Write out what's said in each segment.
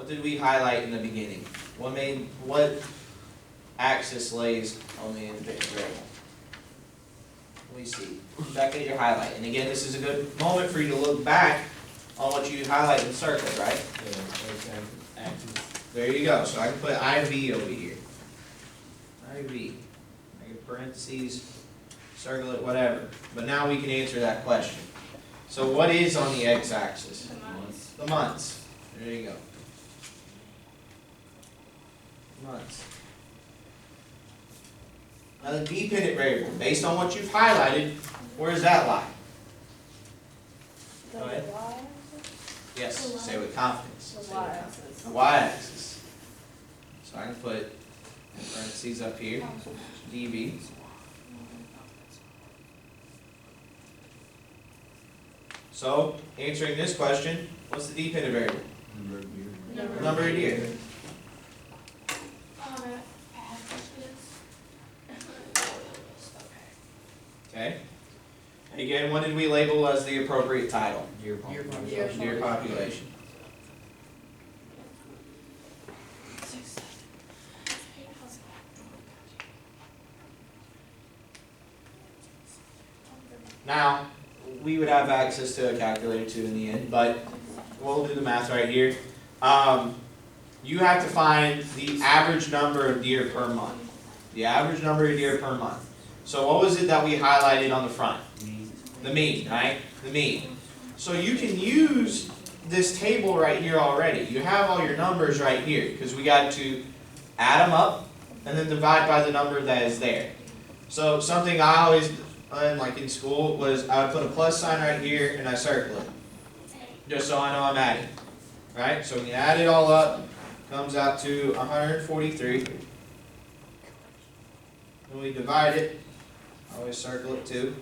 what did we highlight in the beginning? What axis lays on the independent variable? Let me see. Back at your highlight. And again, this is a good moment for you to look back on what you highlighted and circled, right? There you go. So I can put IV over here. IV. I can parentheses, circle it, whatever. But now we can answer that question. So what is on the x-axis? The months. The months. There you go. Months. Now the dependent variable, based on what you've highlighted, where does that lie? Go ahead. Yes, say with confidence. The Say with y-axis. confidence. The y-axis. So I can put in parentheses up here, dv. So, answering this question, what's the dependent variable? Number of deer. Okay. Again, what did we label as the appropriate title? Deer population. Deer population. Now, we would have access to a calculator too in the end, but we'll do the math right here. You have to find the average number of deer per month. The average number of deer per month. So what was it that we highlighted on the front? The mean, right? The mean. So you can use this table right here already. You have all your numbers right here because we got to add them up and then divide by the number that is there. So something I always done, like in school, was I would put a plus sign right here and I circle it. Just so I know I'm adding. Right? So when you add it all up, it comes out to 143. When we divide it, I always circle it too.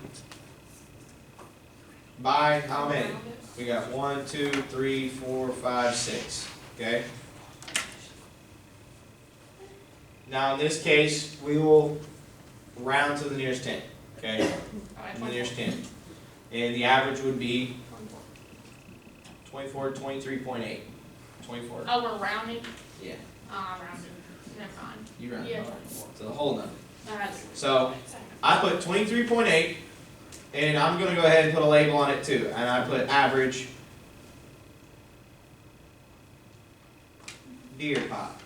By how many? We got 1, 2, 3, 4, 5, 6. Okay? Now in this case, we will round to the nearest 10. Okay? The nearest 10. And the average would be 24, 23.8. 24. Oh, we're rounding? Yeah. Oh, I rounded. Never mind. You round Yeah. to the whole number. That's. So I put 23.8, and I'm going to go ahead and put a label on it too. And I put average deer pop.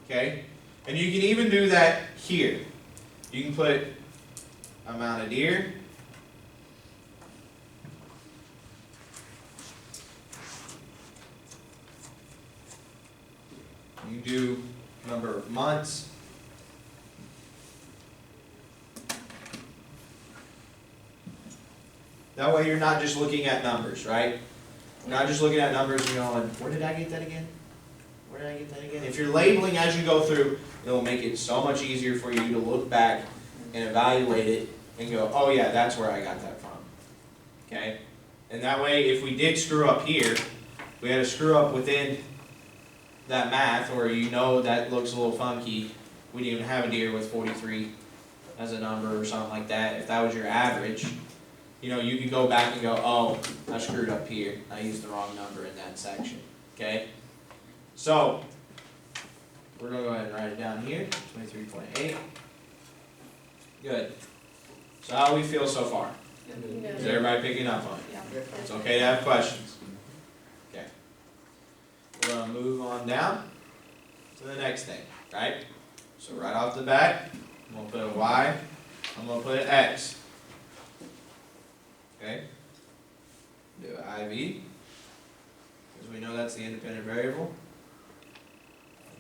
Okay? And you can even do that here. You can put amount of deer. You do number of months. That way you're not just looking at numbers, right? You're not just looking at numbers and going, where did I get that again? Where did I get that again? If you're labeling as you go through, it'll make it so much easier for you to look back and evaluate it and go, oh yeah, that's where I got that from. Okay? And that way, if we did screw up here, we had a screw up within that math, or you know that looks a little funky, we didn't even have a deer with 43 as a number or something like that. If that was your average, you know, you could go back and go, oh, I screwed up here. I used the wrong number in that section. Okay? So, we're going to go ahead and write it down here, 23.8. Good. So how do we feel so far? Is everybody picking up on it? Yeah. It's okay to have questions. Okay. We're going to move on down to the next thing, right? So right off the bat, I'm going to put a Y, I'm going to put an X. Okay? Do IV, because we know that's the independent variable.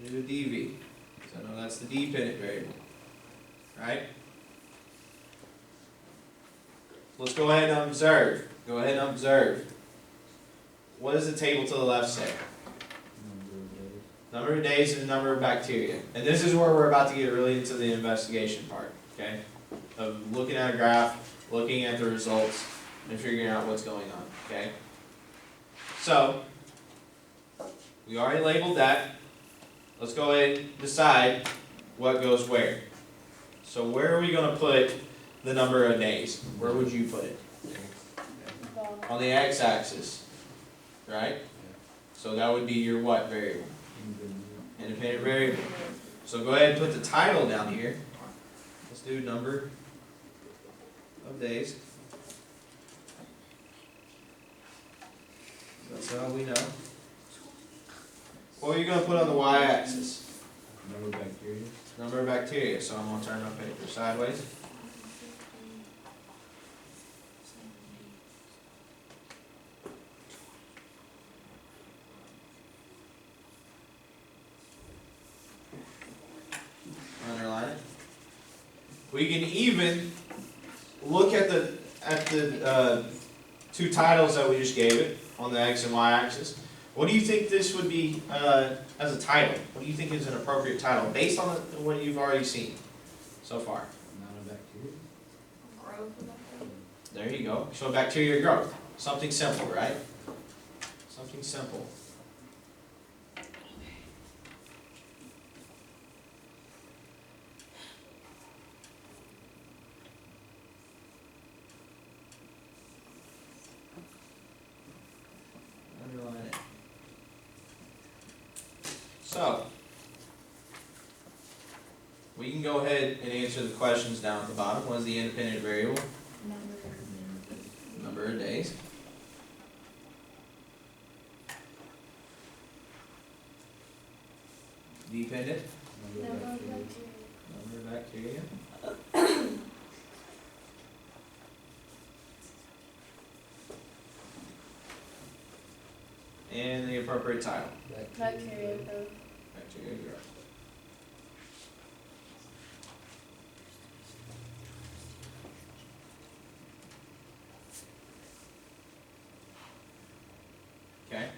Do a DV, because I know that's the dependent variable. Right? Let's go ahead and observe. Go ahead and observe. What does the table to the left say? Number of days and number of bacteria. And this is where we're about to get really into the investigation part, okay? Of looking at a graph, looking at the results, and figuring out what's going on, okay? So, we already labeled that. Let's go ahead and decide what goes where. So where are we going to put the number of days? Where would you put it? On the x-axis. right? So that would be your what variable? Independent variable. So go ahead and put the title down here. Let's do number of days. That's all we know. What are you gonna put on the y-axis? Number of bacteria. Number of bacteria, so I'm gonna turn my paper sideways. Underline it. We can even look at the two titles that we just gave it on the x and y axis. What do you think this would be as a title? What do you think is an appropriate title based on what you've already seen so far? Amount of bacteria. Growth of bacteria. There you go. So bacteria growth. Something simple, right? Something simple. Underline it. So, we can go ahead and answer the questions down at the bottom. What is the independent variable? Number of days. Dependent. Number of bacteria. Number of bacteria. And the appropriate title. Bacteria growth. Bacteria growth. Okay.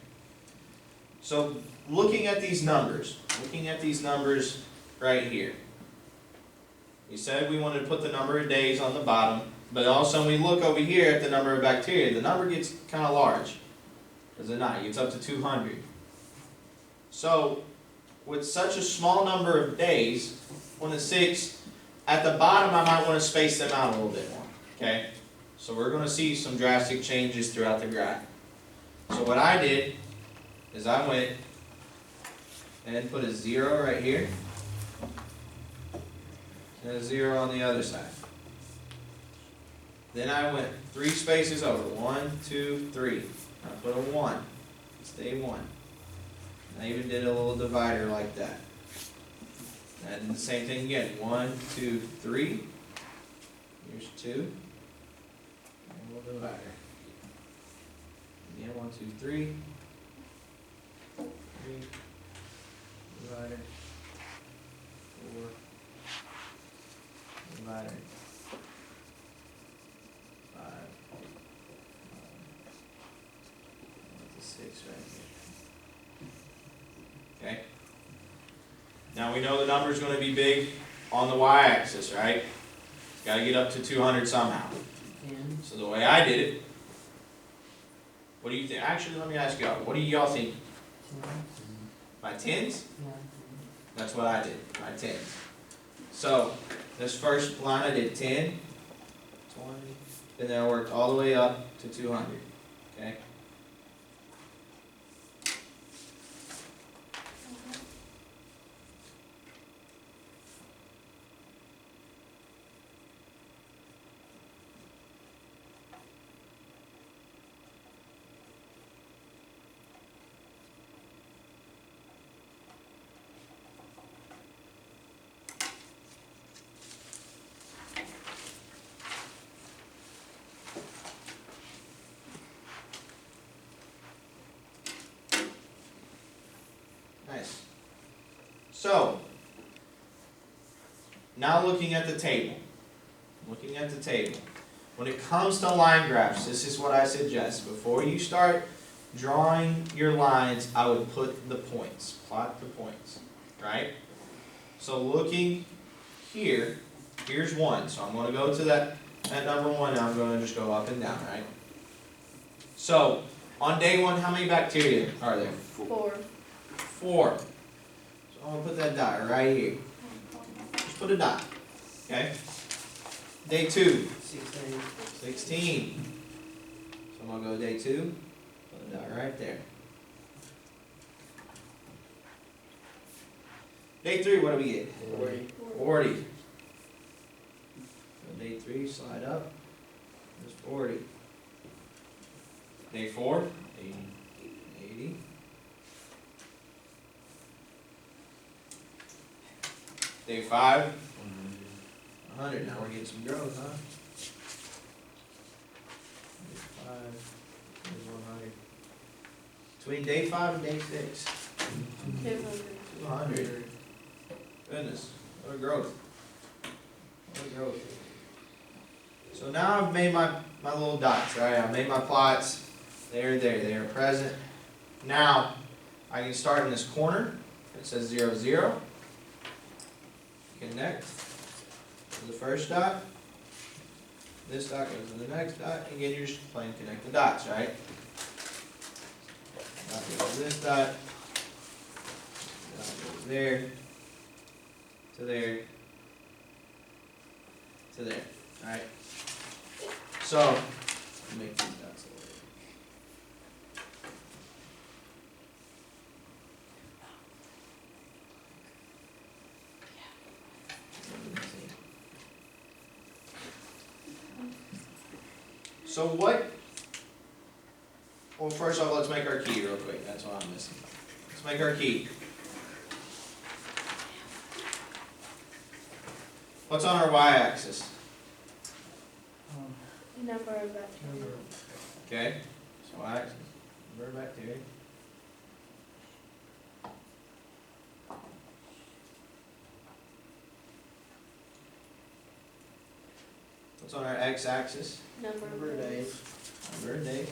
So looking at these numbers right here. We said we wanted to put the number of days on the bottom, but also when we look over here at the number of bacteria, the number gets kind of large. Does it not? It gets up to 200. So, with such a small number of days, 1 to 6, at the bottom I might want to space them out a little bit more. Okay? So we're going to see some drastic changes throughout the graph. So what I did is I went and put a 0 right here, and a 0 on the other side. Then I went 3 spaces over, 1, 2, 3. I put a 1, stay 1. I even did a little divider like that. And I did the same thing again, 1, 2, 3. Here's 2. And a little divider. Again, 1, 2, 3. 3. Divider. 4. Divider. 5. 6 right here. Okay? Now we know the number is going to be big on the y-axis, right? It's got to get up to 200 somehow. So the way I did it, what do you think? Actually, let me ask y'all, what do y'all think? My tens? That's what I did, my tens. So, this first line I did 10, 20, and then I worked all the way up to 200. Okay? Nice. So, now looking at the table. When it comes to line graphs, this is what I suggest. Before you start drawing your lines, I would put the points, plot the points, right? So looking here, here's 1. So I'm going to go to that number 1 and I'm going to just go up and down, right? So, on day 1, how many bacteria are there? 4. 4. So I'm going to put that dot right here. Just put a dot. Okay? Day 2. 16. So I'm going to go day 2. Put Put that right there. Day 3, what do we get? 40. So day 3, slide up. There's 40. Day 4, 80. 80. Day 5, 100. Now we're getting some growth, huh? Day 5, there's 100. Between day 5 and day 6, 200. Goodness, what a growth. What a growth. So now I've made my little dots, right? I've made my plots. They're there, they are present. Now, I can start in this corner. It says 0, 0. Connect to the first dot. This dot goes to the next dot. Again, you're just playing connect the dots, right? Dot goes to this dot. Dot goes there. To there. To there. Alright? So, make these dots a little bit. So what, well, first off, let's make our key real quick. That's what I'm missing. Let's make our key. What's on our y-axis? Number of bacteria. Okay, so y-axis, number of bacteria. What's on our x-axis? Number of days. Number of days.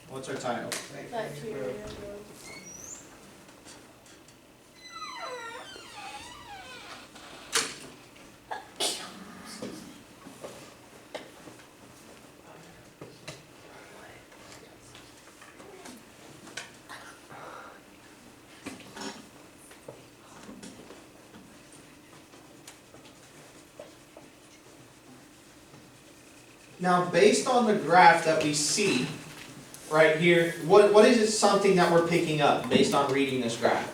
What's our title? Bacteria growth. Now, based on the graph that we see right here, what is it something that we're picking up based on reading this graph?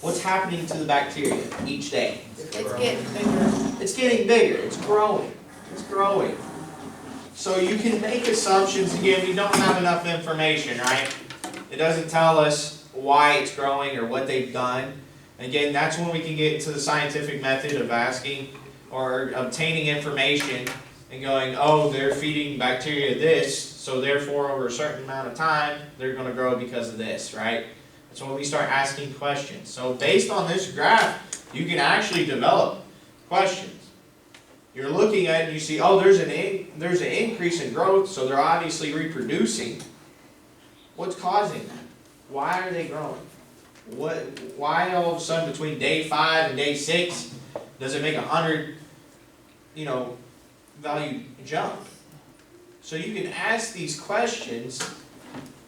What's happening to the bacteria each day? It's getting bigger. It's getting bigger, it's growing, it's growing. So you can make assumptions, again, we don't have enough information, right? It doesn't tell us why it's growing or what they've done. Again, that's when we can get into the scientific method of asking or obtaining information and going, oh, they're feeding bacteria this, so therefore over a certain amount of time, they're going to grow because of this, right? That's when we start asking questions. So based on this graph, you can actually develop questions. You're looking at it and you see, oh, there's an increase in growth, so they're obviously reproducing. What's causing that? Why are they growing? Why all of a sudden between day 5 and day 6 does it make 100, value jump? So you can ask these questions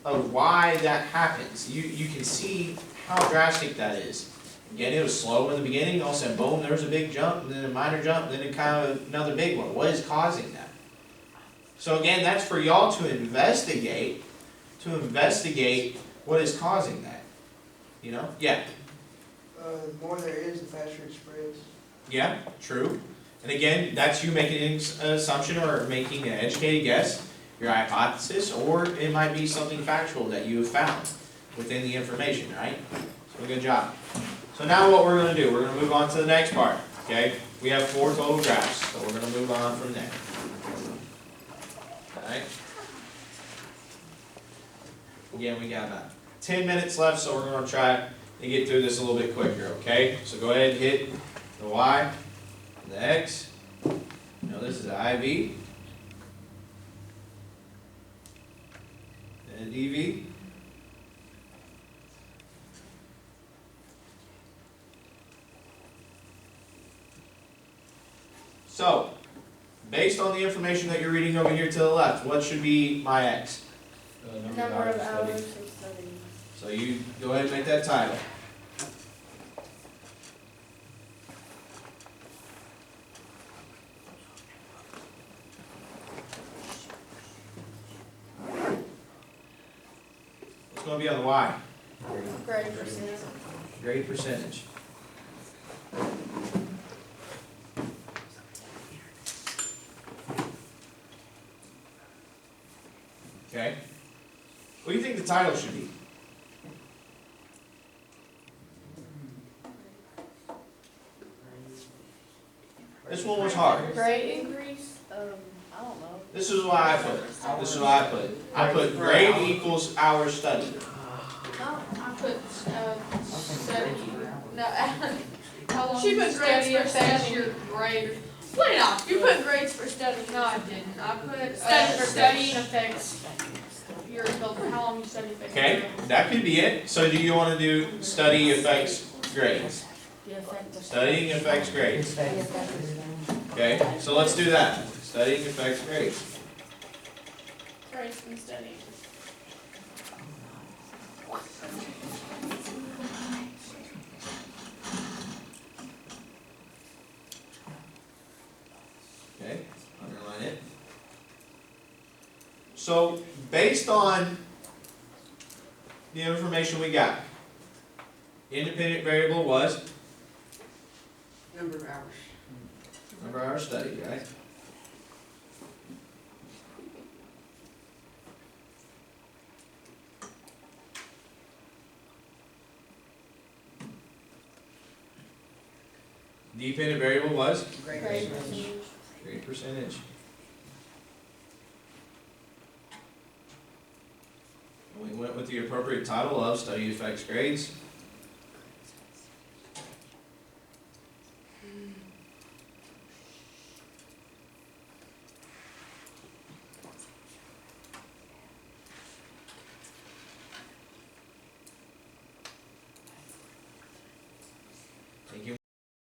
of why that happens. You can see how drastic that is. Again, it was slow in the beginning, all of a sudden, boom, there was a big jump, and then a minor jump, and then kind of another big one. What is causing that? So again, that's for y'all to investigate what is causing that. Yeah. The more there is, the faster it spreads. Yeah, true. And again, that's you making an assumption or making an educated guess, your hypothesis, or it might be something factual that you have found within the information, right? So good job. So now what we're going to do, we're going to move on to the next part, okay? We have 4 total graphs, so we're going to move on from there. Alright? Again, we got about 10 minutes left, so we're going to try to get through this a little bit quicker, okay? So go ahead and hit the Y, the X. This is the IV, and DV. So, based on the information that you're reading over here to the left, what should be my X? Number of hours of study. So you go ahead and make that title. gonna be on the Y? Grade percent. Grade percentage. Okay? What do you think the title should be? This one was hard. Grade increase, I don't know. This is what I put. This is what I put. I put grade equals hours studied. No, I put, study, no, How long she you put grades study for affects study. your grade. Split it off, you put grades for study. No, I didn't. I put, Study for studying affects your, how long you study affects your Okay, grade. that could be it. So do you want to do study affects grades? Studying affects grades. Okay, so let's do that. Studying affects grades. Grades and studying. Okay, underline it. So based on the information we got, independent variable was Number of hours. number of hours studied, right? Dependent variable was Grade percentage. grade percentage. We went with the appropriate title of study affects grades.